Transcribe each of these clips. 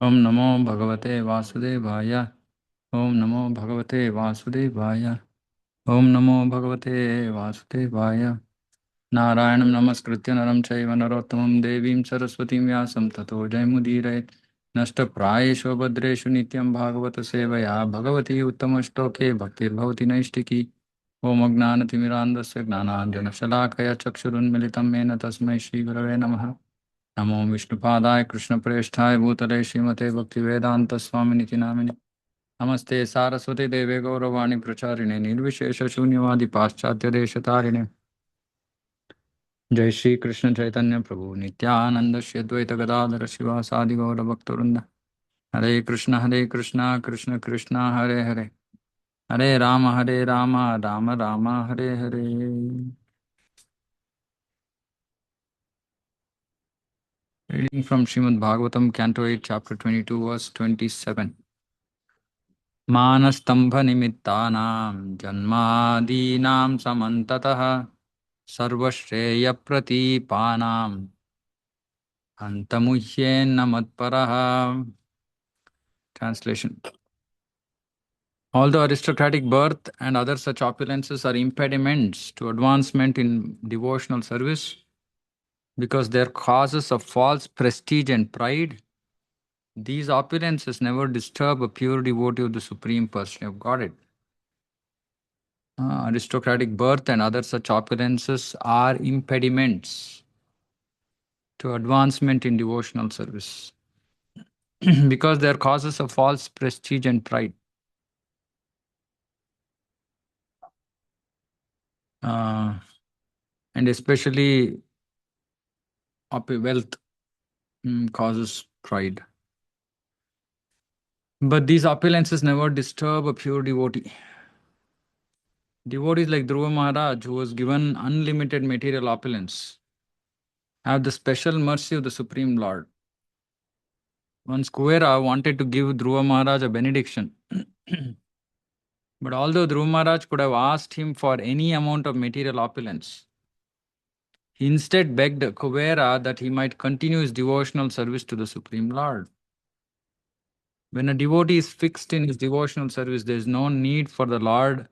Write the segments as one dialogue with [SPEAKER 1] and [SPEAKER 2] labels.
[SPEAKER 1] ओम नमो भगवते वासुदेवाय। ओम नमो भगवते वासुदेवाय। ओम नमो भगवते वासुदेवाय। नारायणं नमस्कृत्य नरं चैव नरोत्तमं देवीं सरस्वतीं व्यासं ततो जयमुदीरयेत्। नष्टप्रायेषु भद्रेषु नित्यं भागवत सेवया भगवती उत्तमश्लोके भक्तिर्भवति नैष्टिकी। ओम अज्ञानतिमिरान्धस्य ज्ञानाञ्जनशलाकया चक्षुरुन्मिलितं येन तस्मै श्रीगुरवे नमः। नमो विष्णुपादाय कृष्णप्रेष्ठाय भूतले श्रीमते भक्तिवेदान्तस्वामिनिति नामिने। नमस्ते सारस्वती देवे गौरवाणी प्रचारिणे निर्विशेषशून्यवादी पाश्चात्यदेशतारिणे। जय श्री कृष्ण चैतन्य प्रभु नित्यानंद श्री अद्वैत गदाधर शिवासादि गौरभक्तवृंद। हरे कृष्ण कृष्ण कृष्ण हरे हरे, हरे Ram Ram Ram Hare Hare. Reading from Srimad Bhagavatam, Canto 8, Chapter 22, verse 27. मानस्तम्भनिमित्तानां जन्मादीनां समन्ततः सर्वश्रेयप्रतीपानां हन्तमुह्येन्न मत्परः. Translation. Although aristocratic birth and other such opulences are impediments to advancement in devotional service, because they are causes of false prestige and pride, these opulences never disturb a pure devotee of the Supreme Personality of Godhead. Aristocratic birth and other such opulences are impediments to advancement in devotional service because they are causes of false prestige and pride. And especially wealth causes pride. But these opulences never disturb a pure devotee. Devotees like Dhruva Maharaj, who was given unlimited material opulence, have the special mercy of the Supreme Lord. Once Kuvera wanted to give Dhruva Maharaj a benediction. But although Dhruva Maharaj could have asked him for any amount of material opulence, he instead begged Kuvera that he might continue his devotional service to the Supreme Lord. When a devotee is fixed in his devotional service, there is no need for the Lord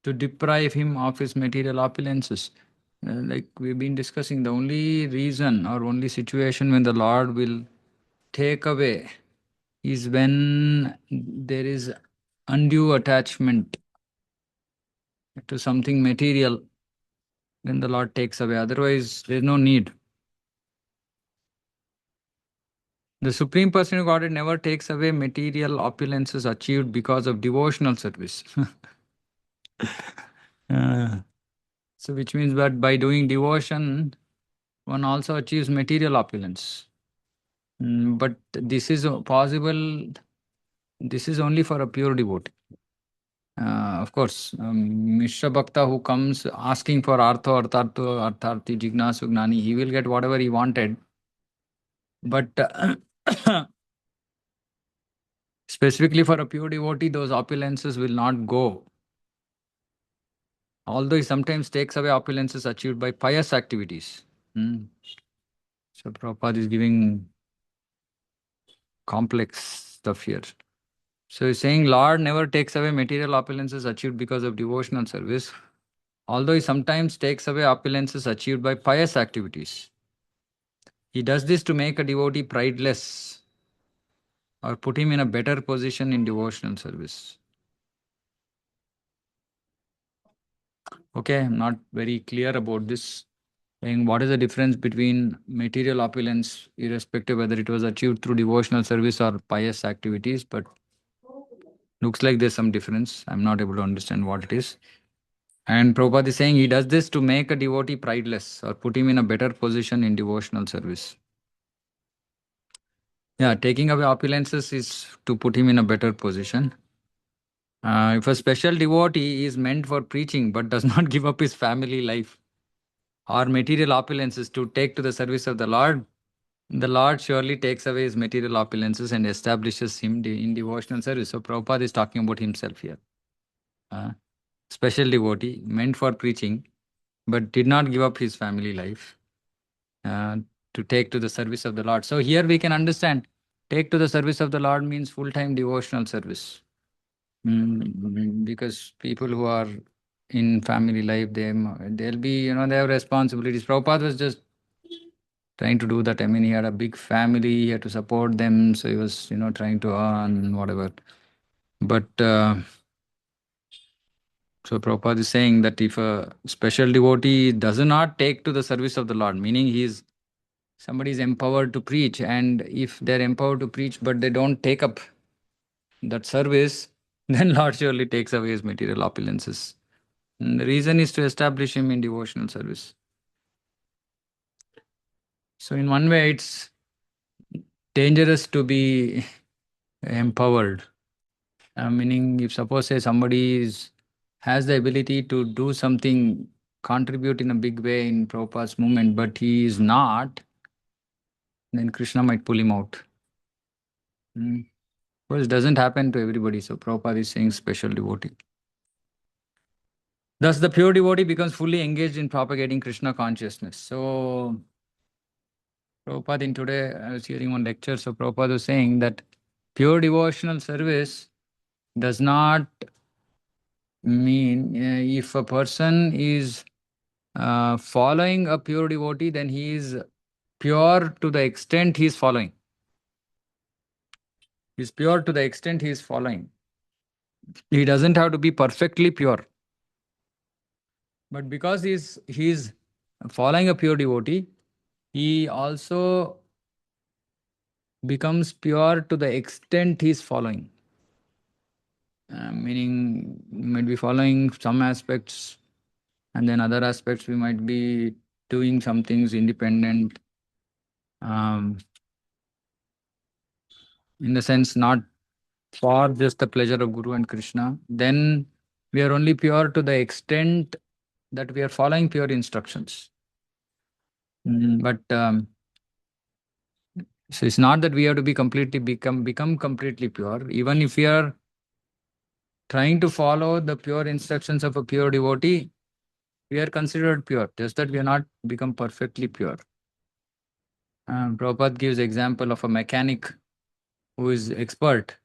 [SPEAKER 1] to deprive him of his material opulences. Like we've been discussing, the only reason or only situation when the Lord will take away is when there is undue attachment to something material. Then the Lord takes away. Otherwise, there is no need. The Supreme Person of Godhead never takes away material opulences achieved because of devotional service. Uh, so, which means that by doing devotion, one also achieves material opulence. But this is possible, this is only for a pure devotee. Of course, Mishra Bhakta who comes asking for Artho, Arthartho, Artharthi, Jignasu, Gnani, he will get whatever he wanted. But specifically for a pure devotee, those opulences will not go. Although he sometimes takes away opulences achieved by pious activities. So Prabhupada is giving complex stuff here. So he's saying Lord never takes away material opulences achieved because of devotional service, although he sometimes takes away opulences achieved by pious activities. He does this to make a devotee prideless or put him in a better position in devotional service. Okay, I'm not very clear about this. Saying what is the difference between material opulence, irrespective whether it was achieved through devotional service or pious activities, but looks like there's some difference. I'm not able to understand what it is. And Prabhupada is saying he does this to make a devotee prideless or put him in a better position in devotional service. Yeah, taking away opulences is to put him in a better position. If a special devotee is meant for preaching but does not give up his family life or material opulences to take to the service of the Lord surely takes away his material opulences and establishes him in devotional service. So Prabhupada is talking about himself here. Special devotee meant for preaching but did not give up his family life to take to the service of the Lord. So here we can understand take to the service of the Lord means full-time devotional service. Because people who are in family life, they'll be, they have responsibilities. Prabhupada was just trying to do that. I mean, he had a big family, he had to support them, so he was, trying to earn whatever. But so Prabhupada is saying that if a special devotee does not take to the service of the Lord, meaning somebody is empowered to preach, and if they're empowered to preach but they don't take up that service, then Lord surely takes away his material opulences. And the reason is to establish him in devotional service. So in one way, it's dangerous to be empowered. Meaning, if suppose say has the ability to do something, contribute in a big way in Prabhupada's movement, but he is not, then Krishna might pull him out. Because it doesn't happen to everybody. So Prabhupada is saying special devotee. Thus, the pure devotee becomes fully engaged in propagating Krishna consciousness. So, Prabhupada in today, I was hearing one lecture, so Prabhupada was saying that pure devotional service does not mean if a person is following a pure devotee, then he is pure to the extent he is following. He is pure to the extent he is following. He doesn't have to be perfectly pure. But because he's following a pure devotee, he also becomes pure to the extent he is following. Meaning, we might be following some aspects, and then other aspects we might be doing some things independent. In the sense, not for just the pleasure of Guru and Krishna. Then we are only pure to the extent that we are following pure instructions. But so it's not that we have to be completely become completely pure. Even if we are trying to follow the pure instructions of a pure devotee, we are considered pure. Just that we are not become perfectly pure. Prabhupada gives example of a mechanic who is expert.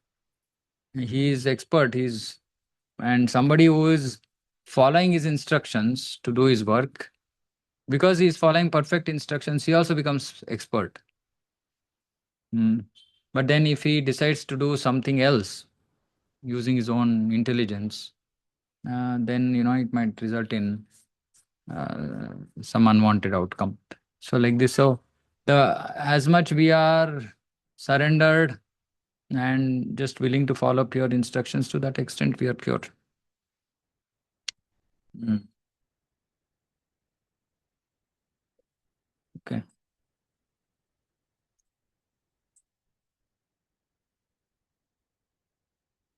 [SPEAKER 1] He is expert. And somebody who is following his instructions to do his work, because he is following perfect instructions, he also becomes expert. But then if he decides to do something else using his own intelligence, then it might result in some unwanted outcome. So like this, so as much we are surrendered and just willing to follow pure instructions, to that extent we are pure. Okay.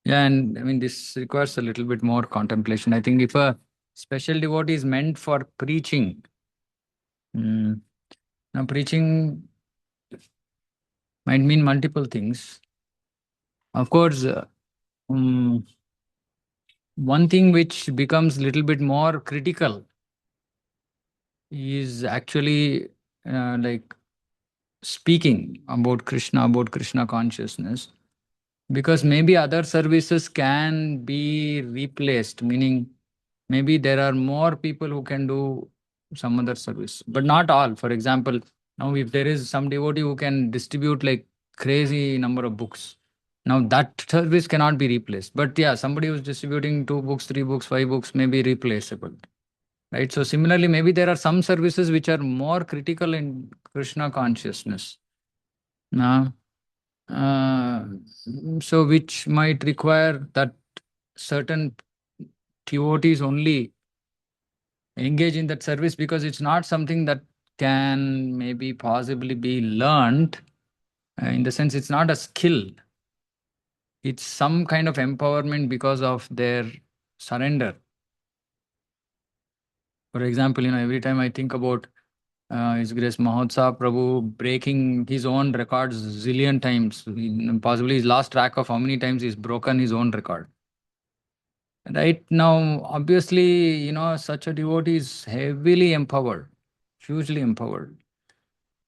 [SPEAKER 1] Yeah, and I mean, this requires a little bit more contemplation. I think if a special devotee is meant for preaching, now preaching might mean multiple things. Of course, one thing which becomes a little bit more critical is actually like speaking about Krishna consciousness, because maybe other services can be replaced, meaning maybe there are more people who can do some other service, but not all. For example, now if there is some devotee who can distribute like crazy number of books, now that service cannot be replaced. But yeah, somebody who's distributing 2 books, 3 books, 5 books may be replaceable. Right? So similarly, maybe there are some services which are more critical in Krishna consciousness. Now, uh, so which might require that certain devotees only engage in that service, because it's not something that can maybe possibly be learned. In the sense, it's not a skill. It's some kind of empowerment because of their surrender. For example, every time I think about His Grace Mahotsav Prabhu breaking his own records zillion times, possibly his last track of how many times he's broken his own record. Right now, obviously, such a devotee is heavily empowered, hugely empowered.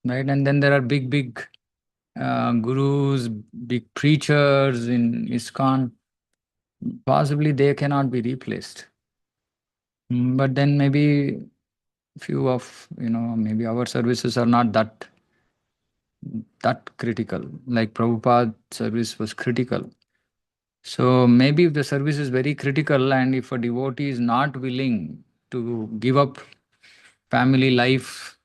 [SPEAKER 1] Right? And then there are big gurus, big preachers in ISKCON, possibly they cannot be replaced. But then maybe few of, maybe our services are not that critical. Like Prabhupada's service was critical. So maybe if the service is very critical and if a devotee is not willing to give up family life,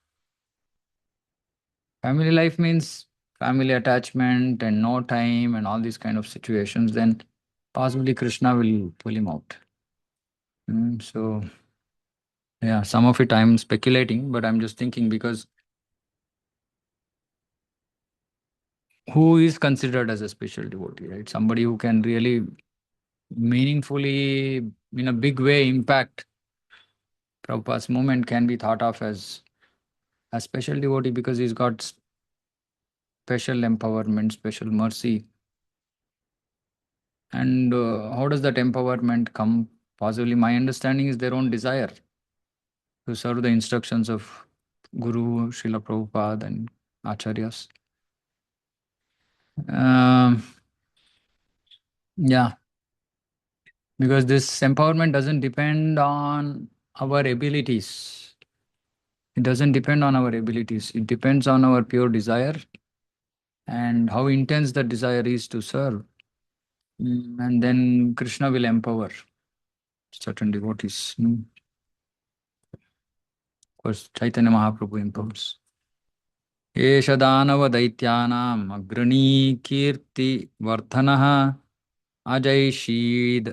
[SPEAKER 1] family life means family attachment and no time and all these kind of situations, then possibly Krishna will pull him out. So, yeah, some of it I'm speculating, but I'm just thinking because who is considered as a special devotee, right? Somebody who can really meaningfully, in a big way, impact Prabhupada's movement can be thought of as a special devotee because he's got special empowerment, special mercy. And how does that empowerment come? Possibly, my understanding is their own desire to serve the instructions of Guru, Srila Prabhupada, and Acharyas. Um, yeah, because this empowerment doesn't depend on our abilities. It doesn't depend on our abilities. It depends on our pure desire and how intense the desire is to serve. And then Krishna will empower certain devotees. Of course, Chaitanya Mahaprabhu empowers. एष दानवदैत्यानाम् अग्रणीकीर्तिवर्धनः अजैषीद्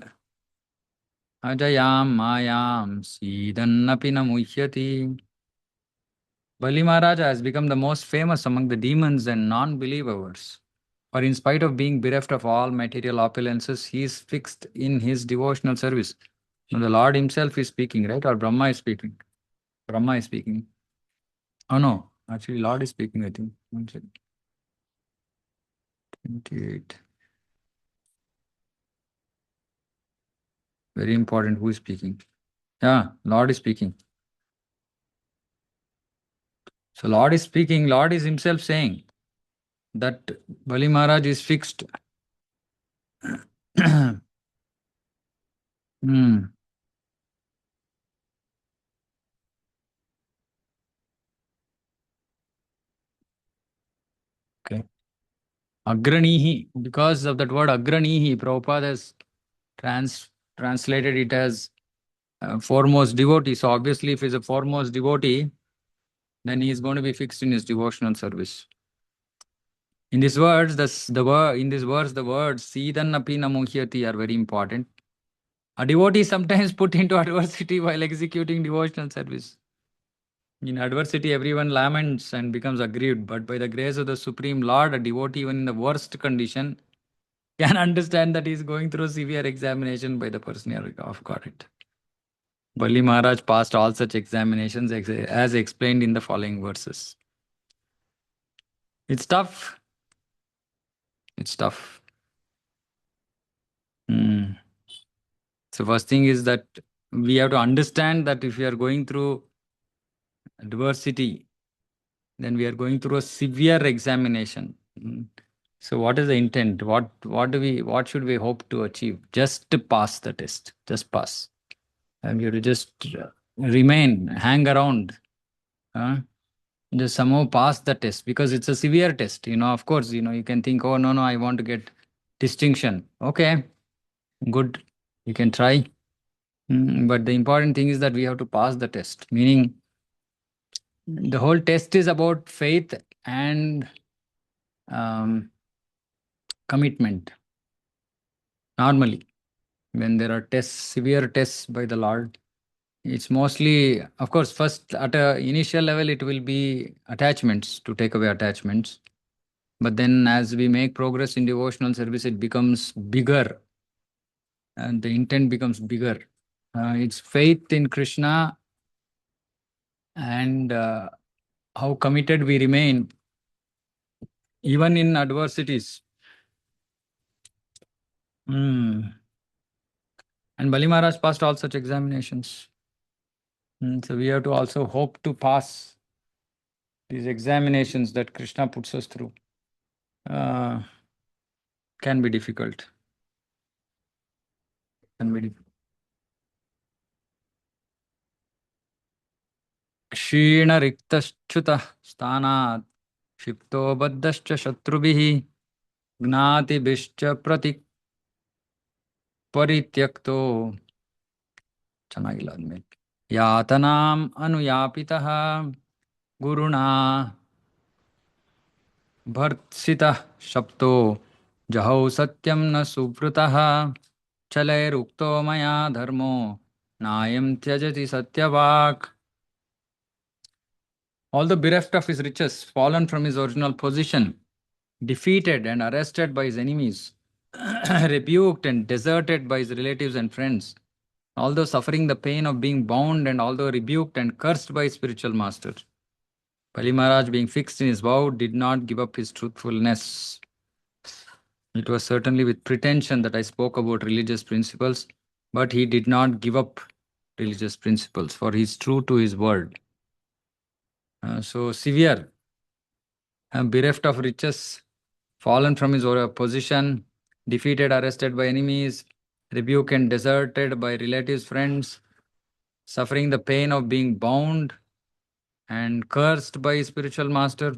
[SPEAKER 1] अजयां मायां सीदन्नपि न मुह्यति. Bali Maharaj has become the most famous among the demons and non-believers. For in spite of being bereft of all material opulences, he is fixed in his devotional service. Now the Lord himself is speaking, right? Or Brahma is speaking? Brahma is speaking. Oh no, actually Lord is speaking, I think. 28. Very important. Who is speaking? Yeah, Lord is speaking. So Lord is speaking. Lord is himself saying that Bali Maharaj is fixed. Hmm. Okay. Agranihi. Because of that word Agranihi, Prabhupada has translated it as foremost devotee. So obviously, if he's a foremost devotee, then he is going to be fixed in his devotional service. In these words, in this verse, the words Sidannapi Namuhyati are very important. A devotee is sometimes put into adversity while executing devotional service. In adversity, everyone laments and becomes aggrieved, but by the grace of the Supreme Lord, a devotee, even in the worst condition, can understand that he is going through severe examination by the personality of God. Bali Maharaj passed all such examinations as explained in the following verses. It's tough. It's tough. Hmm. So, first thing is that we have to understand that if we are going through adversity, then we are going through a severe examination. So what is the intent? What should we hope to achieve? Just to pass the test. Just pass. And you have to just remain, hang around. uh, just somehow pass the test because it's a severe test. Of course, you can think, oh no, I want to get distinction. Okay, good. You can try. But the important thing is that we have to pass the test. Meaning the whole test is about faith and um, commitment. Normally, when there are tests, severe tests by the Lord, it's mostly, of course, first at a initial level, it will be attachments to take away attachments. But then as we make progress in devotional service, it becomes bigger and the intent becomes bigger. It's faith in Krishna and how committed we remain even in adversities. Mm. And Bali Maharaj passed all such examinations. So we have to also hope to pass these examinations that Krishna puts us through. uh, can be difficult. Can be difficult. क्षीणरिक्तश्च्युतः स्थानात् क्षिप्तो बद्धश्च शत्रुभिः ज्ञातिभिश्च परित्यक्तो ಚೆನ್ನಾಗಿಲ್ಲ ಆದ್ಮೇಲೆ ಯಾತನಾಂ ಅನುಯಾಪಿತಃ ಗುರುಣಾ भर्त्सितः शप्तो जहौ सत्यं न सुवृतः चलैरुक्तो मया धर्मो नायं त्यजति सत्यवाक्. Although bereft of his riches, fallen from his original position, defeated and arrested by his enemies, rebuked and deserted by his relatives and friends, although suffering the pain of being bound and although rebuked and cursed by his spiritual master, Bali Maharaj, being fixed in his vow, did not give up his truthfulness. It was certainly with pretension that I spoke about religious principles, but he did not give up religious principles, for he is true to his word. So severe, bereft of riches, fallen from his position, defeated, arrested by enemies, rebuked and deserted by relatives, friends, suffering the pain of being bound and cursed by his spiritual master,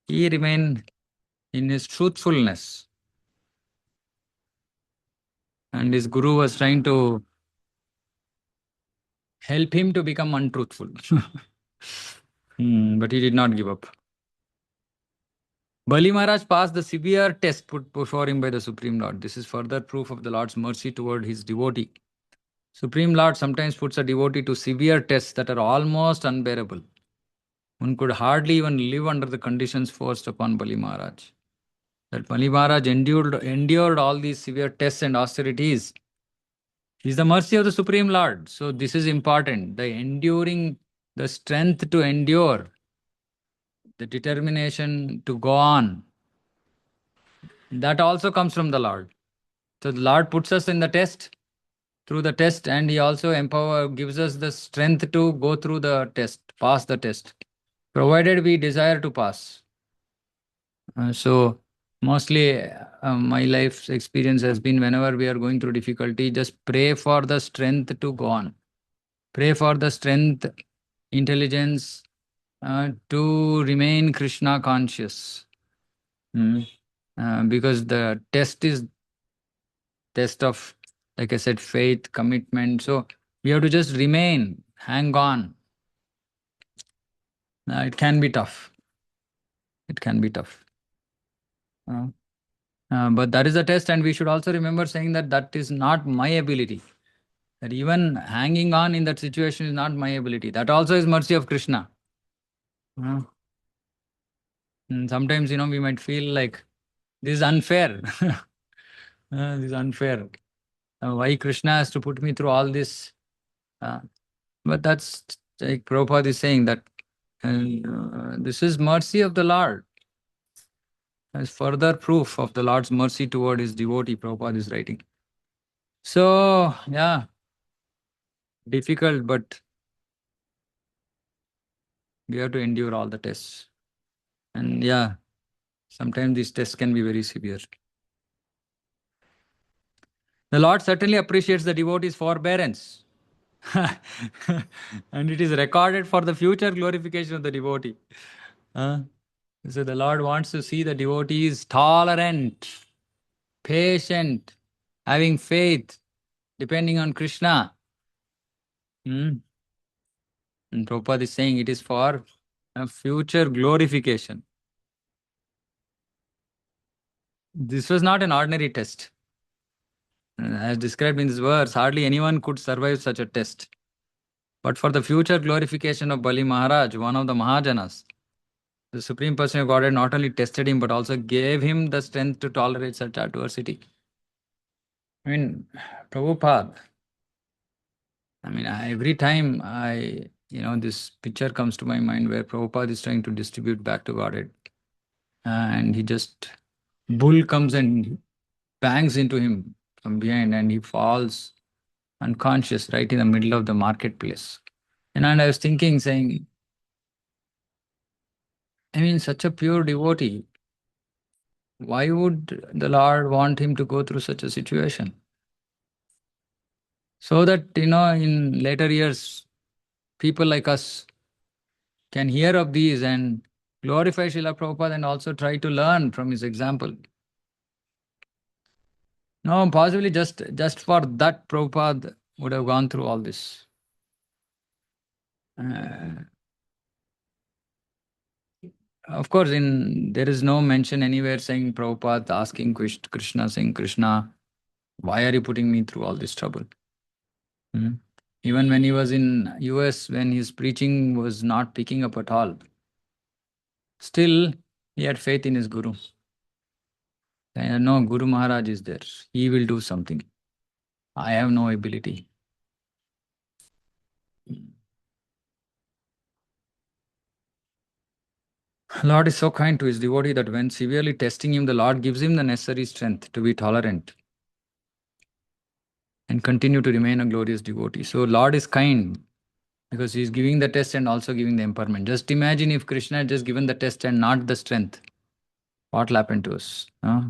[SPEAKER 1] he remained in his truthfulness. And his guru was trying to help him to become untruthful. But he did not give up. Bali Maharaj passed the severe test put before him by the Supreme Lord. This is further proof of the Lord's mercy toward his devotee. Supreme Lord sometimes puts a devotee to severe tests that are almost unbearable. One could hardly even live under the conditions forced upon Bali Maharaj. That Bali Maharaj endured all these severe tests and austerities is the mercy of the Supreme Lord. So this is important. The enduring, the strength to endure, the determination to go on, that also comes from the Lord. So the Lord puts us in the test, through the test, and He also gives us the strength to go through the test, pass the test, provided we desire to pass. So mostly my life's experience has been whenever we are going through difficulty, just pray for the strength to go on. Pray for the strength, intelligence to remain Krishna conscious. Because the test is test of, like I said, faith, commitment. So we have to just remain, hang on. It can be tough. It can be tough. But that is a test, and we should also remember saying that that is not my ability. That even hanging on in that situation is not my ability. That also is mercy of Krishna. And sometimes, we might feel like this is unfair. This is unfair. Why Krishna has to put me through all this? But that's like Prabhupada is saying that this is mercy of the Lord. As further proof of the Lord's mercy toward his devotee, Prabhupada is writing. So, yeah, difficult, but we have to endure all the tests. And yeah, sometimes these tests can be very severe. The Lord certainly appreciates the devotee's forbearance. And it is recorded for the future glorification of the devotee. So the Lord wants to see the devotees tolerant, patient, having faith, depending on Krishna. And Prabhupada is saying it is for a future glorification. This was not an ordinary test. As described in this verse, hardly anyone could survive such a test. But for the future glorification of Bali Maharaj, one of the Mahajanas, the Supreme Person of Godhead not only tested him, but also gave him the strength to tolerate such adversity. Prabhupada, every time this picture comes to my mind where Prabhupada is trying to distribute back to Godhead. And he just, bull comes and bangs into him from behind and he falls unconscious right in the middle of the marketplace. And I was thinking, saying, such a pure devotee, Why would the Lord want him to go through such a situation? So that, in later years, people like us can hear of these and glorify Srila Prabhupada and also try to learn from his example. No, possibly just for that Prabhupada would have gone through all this. Uh, of course, there is no mention anywhere saying Prabhupada asking Krishna, saying, Krishna, why are you putting me through all this trouble? Hmm. Even when he was in US, when his preaching was not picking up at all, still he had faith in his Guru. No, Guru Maharaj is there. He will do something. I have no ability. Lord is so kind to his devotee that when severely testing him, the Lord gives him the necessary strength to be tolerant and continue to remain a glorious devotee. So Lord is kind because he is giving the test and also giving the empowerment. Just imagine if Krishna had just given the test and not the strength, what will happen to us? Huh?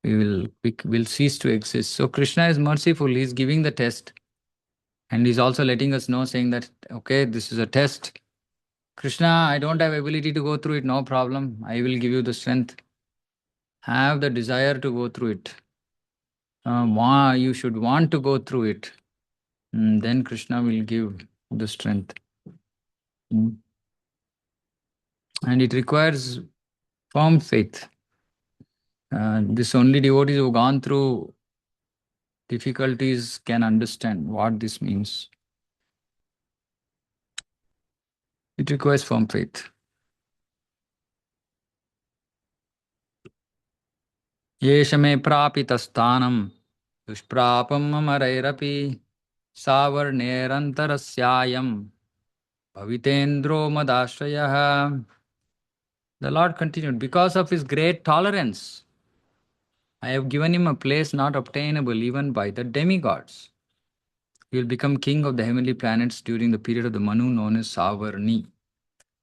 [SPEAKER 1] We will cease to exist. So Krishna is merciful. He is giving the test and he's also letting us know, saying that, okay, this is a test. Krishna, I don't have ability to go through it, no problem. I will give you the strength. Have the desire to go through it. You should want to go through it. Then Krishna will give the strength. Mm. And it requires firm faith. This only devotees who have gone through difficulties can understand what this means. It requires firm faith. येष may प्रापितस्थानं दुष्प्रापम् अमरैरपि सावर्णेरन्तरस्यायं भवितेन्द्रो मदाश्रयः. The Lord continued, because of his great tolerance, I have given him a place not obtainable even by the demigods. He will become king of the heavenly planets during the period of the Manu known as Savarni.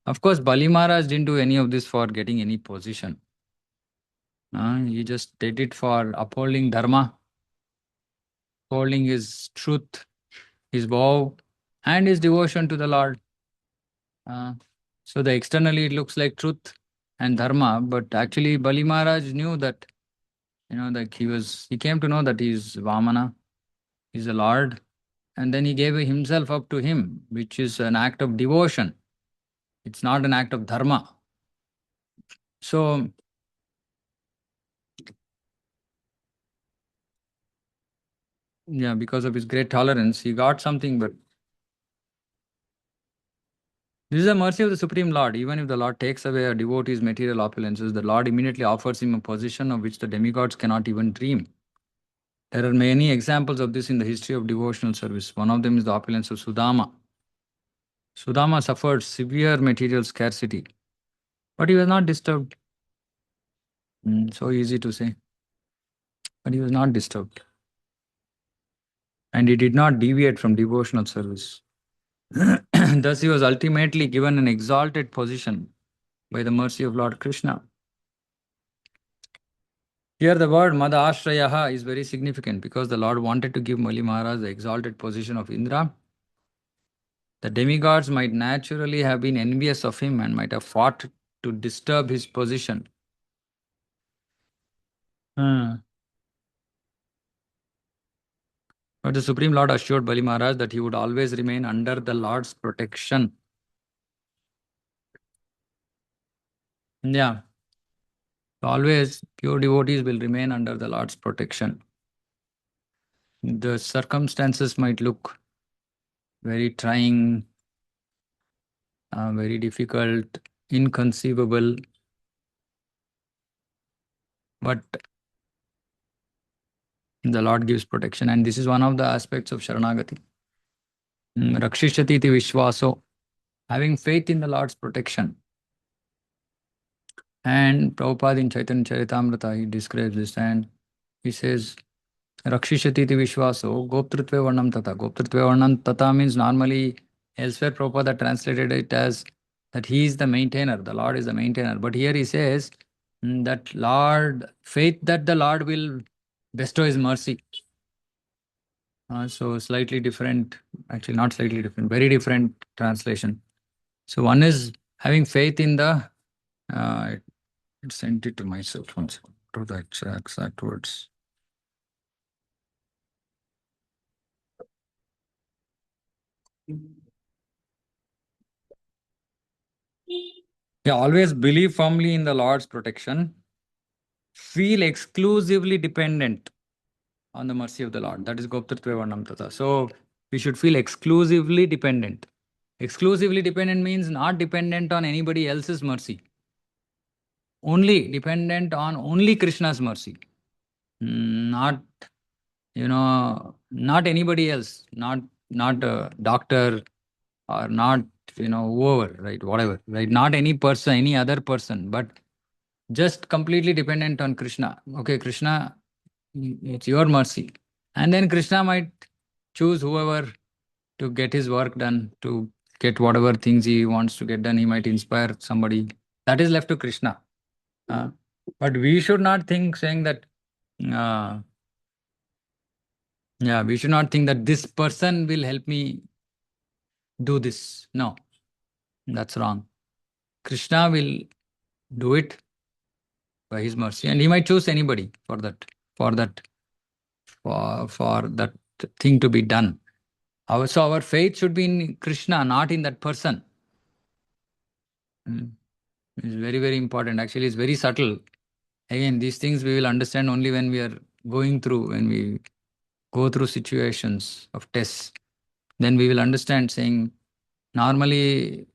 [SPEAKER 1] Of course, Bali Maharaj didn't do any of this for getting any position. He just did it for upholding Dharma, upholding his truth, his vow, and his devotion to the Lord. Uh, so the externally it looks like truth and Dharma, but actually Bali Maharaj knew that, like he came to know that he is Vamana, he is the Lord, and then he gave himself up to him, which is an act of devotion. It's not an act of Dharma. So, yeah, because of his great tolerance, he got something, but this is the mercy of the Supreme Lord. Even if the Lord takes away a devotee's material opulences, the Lord immediately offers him a position of which the demigods cannot even dream. There are many examples of this in the history of devotional service. One of them is the opulence of Sudama. Sudama suffered severe material scarcity, but he was not disturbed. So easy to say, but he was not disturbed. And he did not deviate from devotional service. Thus, he was ultimately given an exalted position by the mercy of Lord Krishna. Here, the word Mada Ashrayaha is very significant because the Lord wanted to give Mali Maharaj the exalted position of Indra. The demigods might naturally have been envious of him and might have fought to disturb his position. Hmm. But the Supreme Lord assured Bali Maharaj that he would always remain under the Lord's protection. Yeah, always pure devotees will remain under the Lord's protection. The circumstances might look very trying, very difficult, inconceivable, but the Lord gives protection, and this is one of the aspects of Sharanagati. Rakshishati iti Vishwaso, having faith in the Lord's protection. And Prabhupada in Chaitanya Charitamrita, he describes this and he says, Rakshishati iti Vishwaso, Goptritve Varnam Tata. Goptritve Varnam Tata means normally elsewhere Prabhupada translated it as that he is the maintainer, the Lord is the maintainer. But here he says That Lord, faith that the Lord will bestow His mercy. So slightly different, actually not slightly different, very different translation. So one is having faith in the, I sent it to myself once, to the exact words. Yeah, always believe firmly in the Lord's protection. Feel exclusively dependent on the mercy of the Lord. That is Goptatve Varnam Tata. So we should feel exclusively dependent. Exclusively dependent means not dependent on anybody else's mercy. Only dependent on only Krishna's mercy. Not, not anybody else. Not a doctor or not, whoever, right? Whatever, right? Not any person, any other person, but just completely dependent on Krishna. Okay, Krishna, it's your mercy. And then Krishna might choose whoever to get his work done, to get whatever things he wants to get done. He might inspire somebody. That is left to Krishna. Uh, but we should not think saying that, uh, yeah, we should not think that this person will help me do this. No, that's wrong. Krishna will do it by his mercy, and he might choose anybody for that, for that thing to be done. So our faith should be in Krishna, not in that person. Mm. It's very, very important. Actually, it's very subtle. Again, these things we will understand only when we are when we go through situations of tests. Then we will understand saying, normally,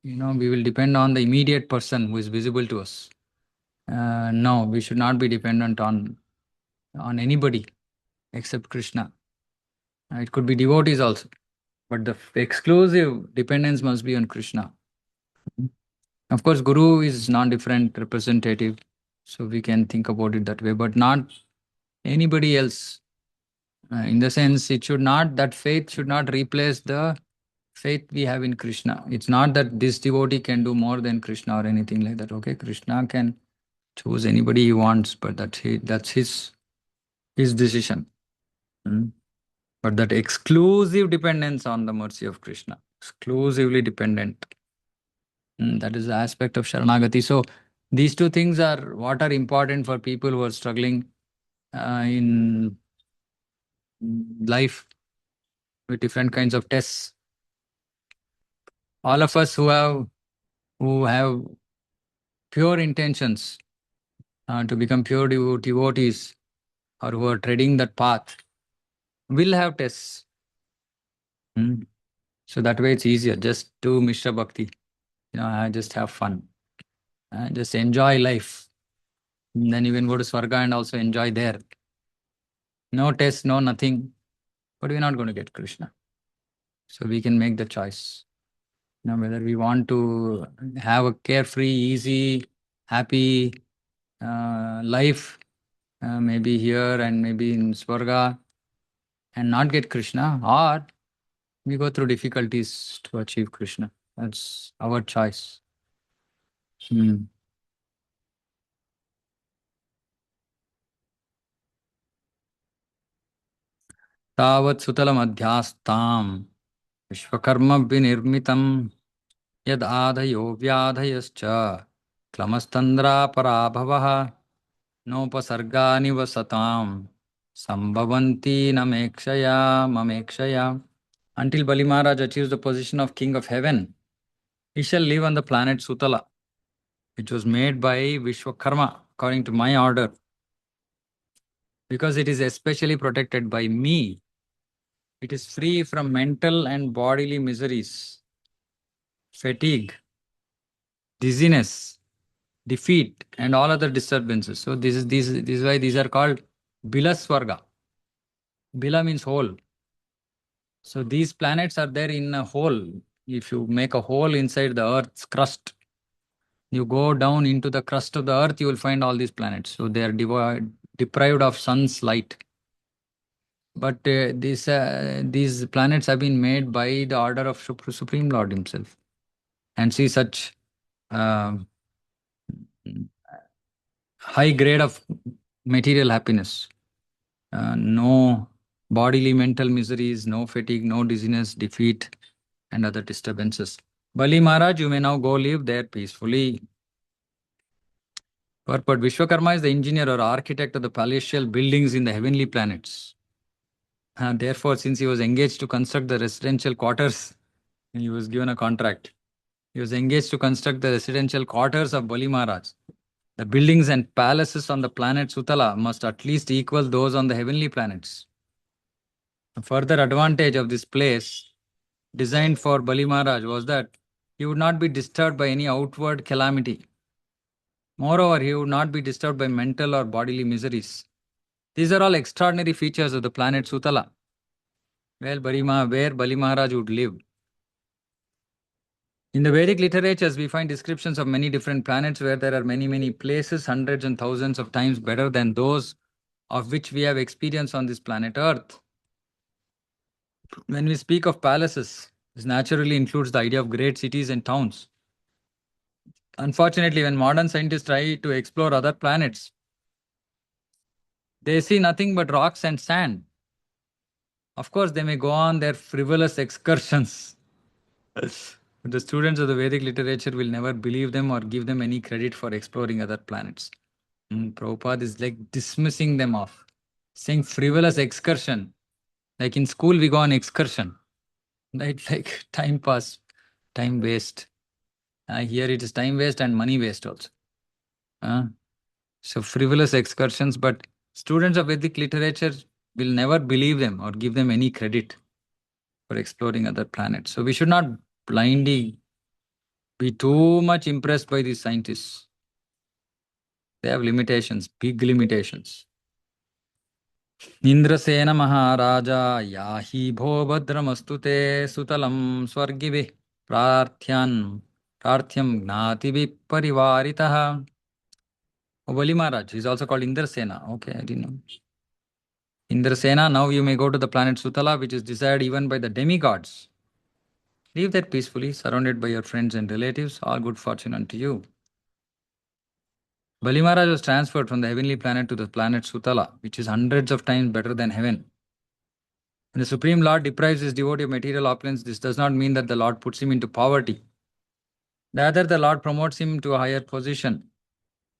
[SPEAKER 1] we will depend on the immediate person who is visible to us. No, we should not be dependent on anybody except Krishna. It could be devotees also, but the exclusive dependence must be on Krishna. Of course, Guru is non-different representative, so we can think about it that way, but not anybody else. In the sense, that faith should not replace the faith we have in Krishna. It's not that this devotee can do more than Krishna or anything like that. Okay, Krishna can choose anybody he wants, but that's his decision. Hmm. But that exclusive dependence on the mercy of Krishna, exclusively dependent. That is the aspect of Sharanagati. So these two things are what are important for people who are struggling in life with different kinds of tests. All of us who have pure intentions to become pure devotees, or who are treading that path, will have tests. Hmm. So that way it's easier. Just do Mishra Bhakti. Just have fun. Just enjoy life. Then you can go to Swarga and also enjoy there. No test, no nothing. But we're not going to get Krishna. So we can make the choice. Whether we want to have a carefree, easy, happy life, maybe here and maybe in Swarga, and not get Krishna, or we go through difficulties to achieve Krishna. That's our choice. Hmm. तावत् सुतलमध्यास्ताम् विश्वकर्मभिनिर्मितम् यद् व्याधयश्च क्लमस्तन्द्रापराभवः नोपसर्गानि वसताम् संभवन्ति ममेक्षया. Until Bali Maharaj achieves the position of king of heaven, he shall live on the planet Sutala, which was made by Vishwakarma according to my order, because it is especially protected by me. It is free from mental and bodily miseries, fatigue, dizziness, defeat, and all other disturbances. So this is why these are called Bilaswarga. Bila means hole. So these planets are there in a hole. If you make a hole inside the Earth's crust, you go down into the crust of the Earth, you will find all these planets. So they are deprived of sun's light. But these planets have been made by the order of Supreme Lord Himself. And see such uh, high grade of material happiness. No bodily mental miseries, no fatigue, no dizziness, defeat, and other disturbances. Bali Maharaj, you may now go live there peacefully. Purport: Vishwakarma is the engineer or architect of the palatial buildings in the heavenly planets. Therefore, since he was engaged to construct the residential quarters, he was given a contract. He was engaged to construct the residential quarters of Bali Maharaj. The buildings and palaces on the planet Sutala must at least equal those on the heavenly planets. A further advantage of this place, designed for Bali Maharaj, was that he would not be disturbed by any outward calamity. Moreover, he would not be disturbed by mental or bodily miseries. These are all extraordinary features of the planet Sutala, where Bali Maharaj would live. In the Vedic literatures, we find descriptions of many different planets where there are many, many places, hundreds and thousands of times better than those of which we have experience on this planet Earth. When we speak of palaces, this naturally includes the idea of great cities and towns. Unfortunately, when modern scientists try to explore other planets, they see nothing but rocks and sand. Of course, they may go on their frivolous excursions. But the students of the Vedic literature will never believe them or give them any credit for exploring other planets. Prabhupada is like dismissing them off, saying frivolous excursion. Like in school, we go on excursion, right? Like time pass, time waste. Here it is time waste and money waste also. Uh, so frivolous excursions, but students of Vedic literature will never believe them or give them any credit for exploring other planets. So we should not blindly be too much impressed by these scientists. They have limitations, big limitations. Indrasen महाराजा याहि भो भद्रमस्तुते सुतलं स्वर्गिभिः प्रार्थ्यान् प्रार्थ्यं ज्ञातिभिः परिवारितः. Bali Maharaj is also called Indrasena. Okay, I didn't know. Indrasena, now you may go to the planet Sutala, which is desired even by the demigods. Live there peacefully, surrounded by your friends and relatives. All good fortune unto you. Bali Maharaj was transferred from the heavenly planet to the planet Sutala, which is hundreds of times better than heaven. When the Supreme Lord deprives his devotee of material opulence, this does not mean that the Lord puts him into poverty. Rather, the Lord promotes him to a higher position.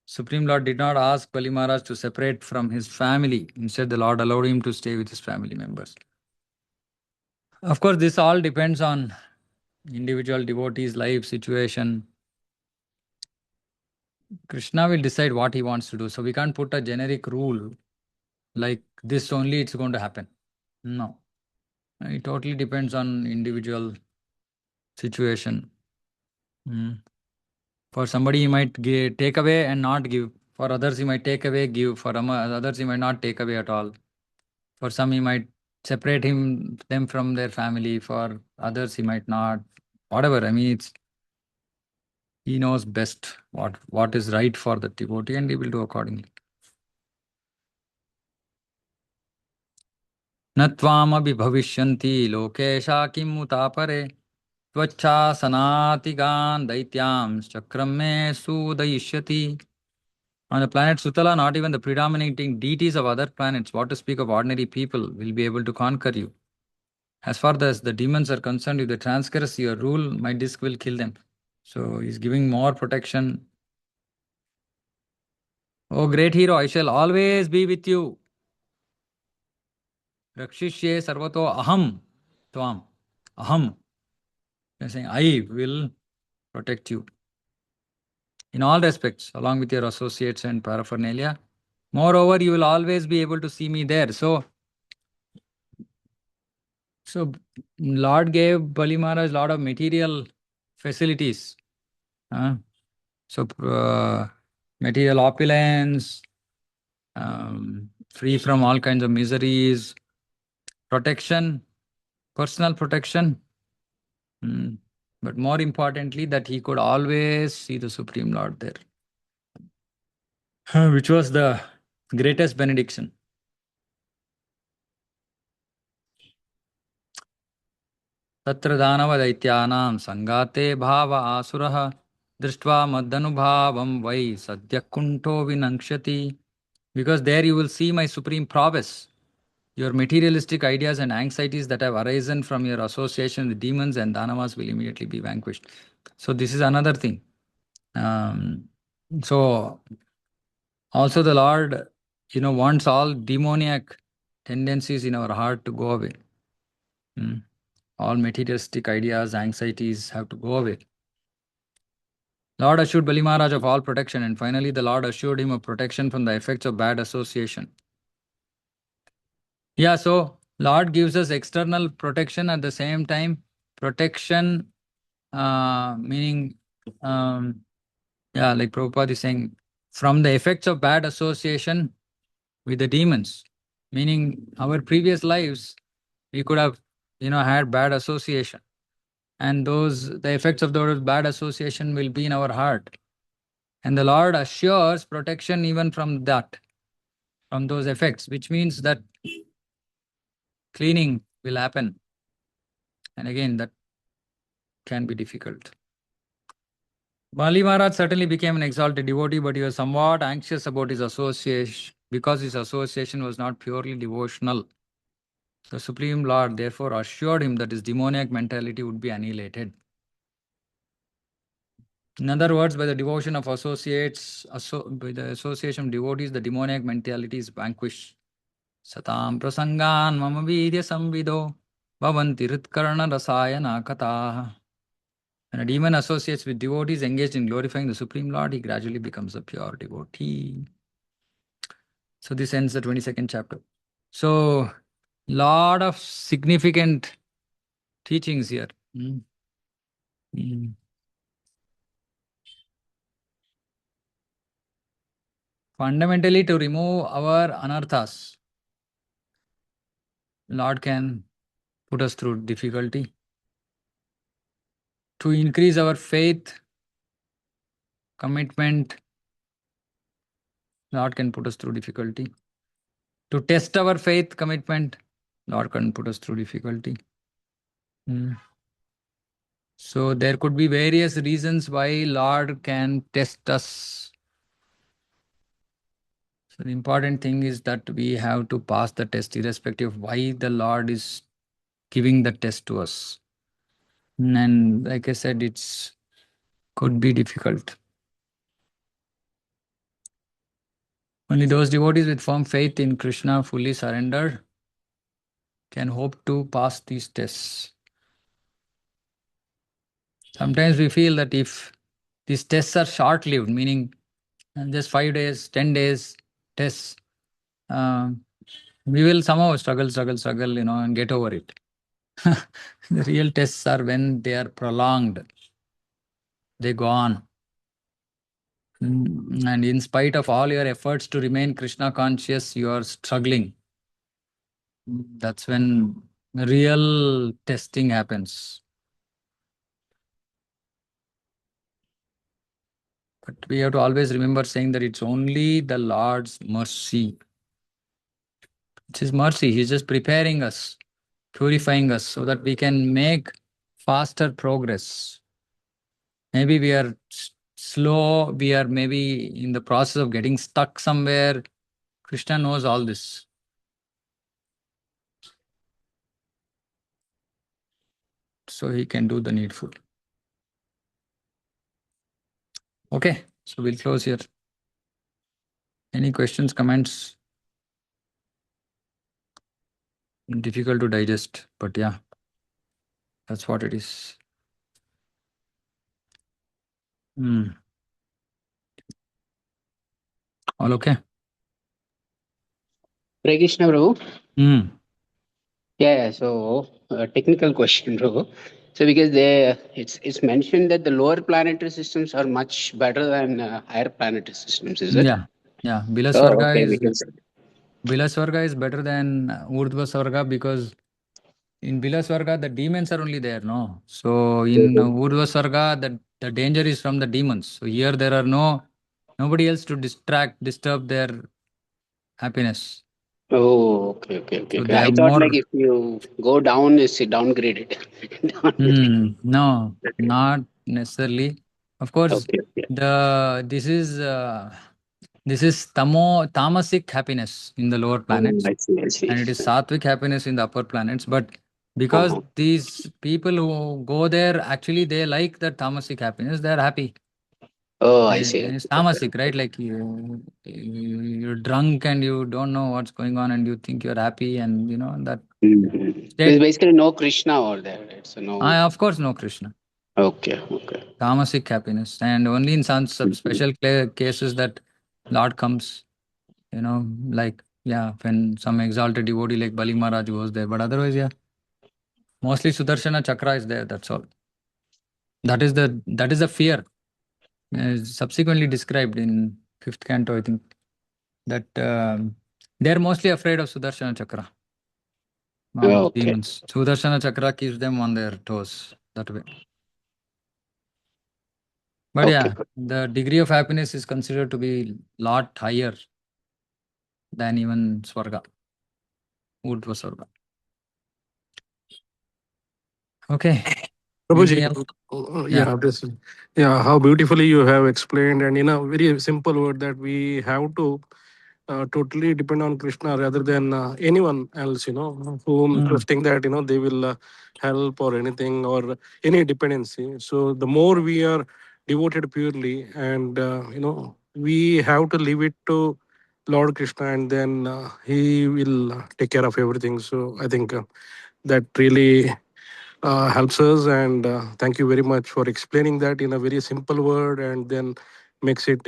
[SPEAKER 1] Supreme Lord did not ask Bali Maharaj to separate from his family. Instead, the Lord allowed him to stay with his family members. Of course, this all depends on individual devotee's life situation. Krishna will decide what he wants to do. So we can't put a generic rule like this only it's going to happen. No. It totally depends on individual situation. Mm. For somebody, he might take away and not give. For others, he might take away, give. For others, he might not take away at all. For some, he might separate them from their family. For others, he might not. Whatever. I mean, he knows best what is right for the devotee, and he will do accordingly. न त्वामपि भविष्यन्ति लोकेशा किं मुतापरे त्वच्छासनातिगान् दैत्यांश्चक्रं मे सुदयिष्यति. On the planet Sutala, not even the predominating deities of other planets, what to speak of ordinary people, will be able to conquer you. As far as the demons are concerned, if they transgress your rule, my disc will kill them. So he's giving more protection. Oh, great hero, I shall always be with you. Rakshishye sarvato aham tvam. Aham. You're saying, I will protect you in all respects, along with your associates and paraphernalia. Moreover, you will always be able to see me there. So Lord gave Bali Maharaj a lot of material facilities. Uh, so material opulence, free from all kinds of miseries, protection, personal protection. But more importantly, that he could always see the Supreme Lord there, which was the greatest benediction. तत्र दानवदैत्यानां संगाते भाव आसुरः Drishtva madhanubhavam vai sadhyakunto vinangshati. Because there you will see my supreme prowess. Your materialistic ideas and anxieties that have arisen from your association with demons and danavas will immediately be vanquished. So this is another thing. Um, so also the Lord, wants all demoniac tendencies in our heart to go away. All materialistic ideas, anxieties have to go away. Lord assured Bali Maharaj of all protection, and finally the Lord assured him of protection from the effects of bad association. Yeah, so Lord gives us external protection at the same time. Protection, meaning, like Prabhupada is saying, from the effects of bad association with the demons. Meaning, our previous lives, we could have, had bad association. And the effects of those bad association will be in our heart. And the Lord assures protection even from that, from those effects, which means that cleaning will happen. And again, that can be difficult. Bali Maharaj certainly became an exalted devotee, but he was somewhat anxious about his association because his association was not purely devotional. The Supreme Lord therefore assured him that his demoniac mentality would be annihilated. In other words, by the devotion of associates, by the association of devotees, the demoniac mentality is vanquished. Satam prasangan mama vidya samvido bhavanti ritkarna rasayana kataha. When a demon associates with devotees engaged in glorifying the Supreme Lord, he gradually becomes a pure devotee. So this ends the 22nd chapter. So, lot of significant teachings here. Mm. Fundamentally, to remove our anarthas, Lord can put us through difficulty. To increase our faith, commitment, Lord can put us through difficulty. To test our faith, commitment, Lord can put us through difficulty. So there could be various reasons why Lord can test us. So the important thing is that we have to pass the test irrespective of why the Lord is giving the test to us. And like I said, it's could be difficult. Only those devotees with firm faith in Krishna, fully surrendered, can hope to pass these tests. Sometimes we feel that if these tests are short-lived, meaning just 5 days, 10 days tests, we will somehow struggle, and get over it. The real tests are when they are prolonged, they go on. And in spite of all your efforts to remain Krishna conscious, you are struggling. That's when real testing happens. But we have to always remember saying that it's only the Lord's mercy. It's His mercy. He's just preparing us, purifying us so that we can make faster progress. Maybe we are slow, we are maybe in the process of getting stuck somewhere. Krishna knows all this. So He can do the needful. Okay, so we'll close here. Any questions, comments? Difficult to digest, but yeah, that's what it is. All okay?
[SPEAKER 2] Hare Krishna, Prabhu.
[SPEAKER 1] Mm.
[SPEAKER 2] Yeah, so technical question, Prabhu. So because it's mentioned that the lower planetary systems are much better than higher planetary systems, is it?
[SPEAKER 1] Yeah, yeah.
[SPEAKER 2] Oh, okay. Because
[SPEAKER 1] Bilaswarga is better than Urdhva Swarga because in Bilaswarga the demons are only there, no? So in Urdhva Swarga the danger is from the demons. So here there are nobody else to disturb their happiness.
[SPEAKER 2] oh, okay.
[SPEAKER 1] So
[SPEAKER 2] Okay.
[SPEAKER 1] they
[SPEAKER 2] I
[SPEAKER 1] have
[SPEAKER 2] thought like
[SPEAKER 1] more.
[SPEAKER 2] if you go down, it's downgraded. Downgraded.
[SPEAKER 1] No, not necessarily. Of course,
[SPEAKER 2] Okay. Okay.
[SPEAKER 1] this is tamasic happiness in the lower planets,
[SPEAKER 2] I see. I see.
[SPEAKER 1] and it is sattvic happiness in the upper planets. But because
[SPEAKER 2] Uh-huh.
[SPEAKER 1] these people who go there, actually they like the tamasic happiness, they are happy.
[SPEAKER 2] Oh, I see.
[SPEAKER 1] It's tamasic, right? Like you're drunk and you don't know what's going on, and you think you're happy, and that
[SPEAKER 2] Mm-hmm. There's
[SPEAKER 1] state.
[SPEAKER 2] basically no Krishna over there, right? So no.
[SPEAKER 1] I of course know Krishna.
[SPEAKER 2] Okay. Okay.
[SPEAKER 1] Tamasic happiness, and only in some
[SPEAKER 2] Mhm.
[SPEAKER 1] special cases that Lord comes. Like, yeah, when some exalted devotee like Bali Maharaj was there, but otherwise, yeah, mostly Sudarshana Chakra is there. That's all. That is the fear subsequently described in fifth canto, I think. That they're mostly afraid of Sudarshana Chakra, not the
[SPEAKER 2] Okay.
[SPEAKER 1] demons. Sudarshana Chakra keeps them on their toes that way. But
[SPEAKER 2] Okay.
[SPEAKER 1] yeah, the degree of happiness is considered to be lot higher than even Swarga, Urdhva Swarga. Okay.
[SPEAKER 3] Prabhuji,
[SPEAKER 1] Anything else? Yeah.
[SPEAKER 3] yeah, how beautifully you have explained, and in a very simple word that we have to totally depend on Krishna rather than anyone else, whom
[SPEAKER 1] Mm.
[SPEAKER 3] trusting that, they will help or anything or any dependency. So the more we are devoted purely and, we have to leave it to Lord Krishna and then he will take care of everything. So I think that really helps us. And thank you very much for explaining that in a very simple word and then makes it,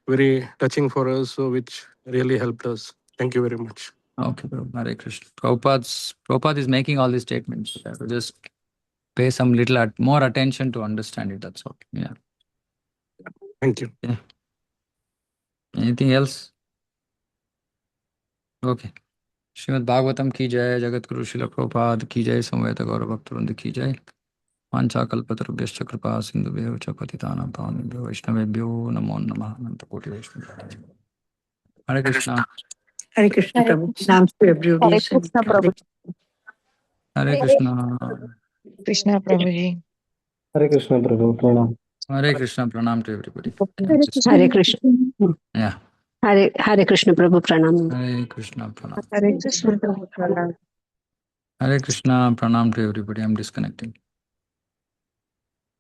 [SPEAKER 3] very touching for us. So which really helped us. Thank you very much.
[SPEAKER 1] Okay, bro. Hare Krishna. Prabhupada is making all these statements. So have to just pay some little more attention to understand it. That's all. Yeah.
[SPEAKER 3] Thank you.
[SPEAKER 1] Yeah. Anything else? Okay. Shrimad Bhagavatam की जय, जगत गुरु शिल प्रभुपाद की जय, समवेत गौरव भक्तवृंद की जय। वाञ्छाकल्पतरुभ्यश्च कृपा सिन्धुभ्यो च पतितानां पावनेभ्यो वैष्णवेभ्यो नमो नमः। अनन्तकोटि वैष्णव। हरे Krishna.
[SPEAKER 4] Hare Krishna
[SPEAKER 5] Hare
[SPEAKER 4] Prabhu.
[SPEAKER 5] Krishna.
[SPEAKER 4] Namaste
[SPEAKER 5] Hare
[SPEAKER 4] everybody.
[SPEAKER 5] Krishna Prabhu.
[SPEAKER 1] हरे Krishna.
[SPEAKER 5] Krishna Prabhuji.
[SPEAKER 6] Hare Krishna Prabhu, Pranam.
[SPEAKER 1] हरे कृष्णा। प्रणाम to everybody.
[SPEAKER 5] Hare Krishna.
[SPEAKER 2] Hare Krishna.
[SPEAKER 1] Yeah.
[SPEAKER 2] Hare Krishna Prabhu Pranam.
[SPEAKER 1] Hare Krishna. Pranam.
[SPEAKER 4] Hare Krishna Prabhu.
[SPEAKER 1] Hare Krishna. Pranam to everybody. I'm disconnecting.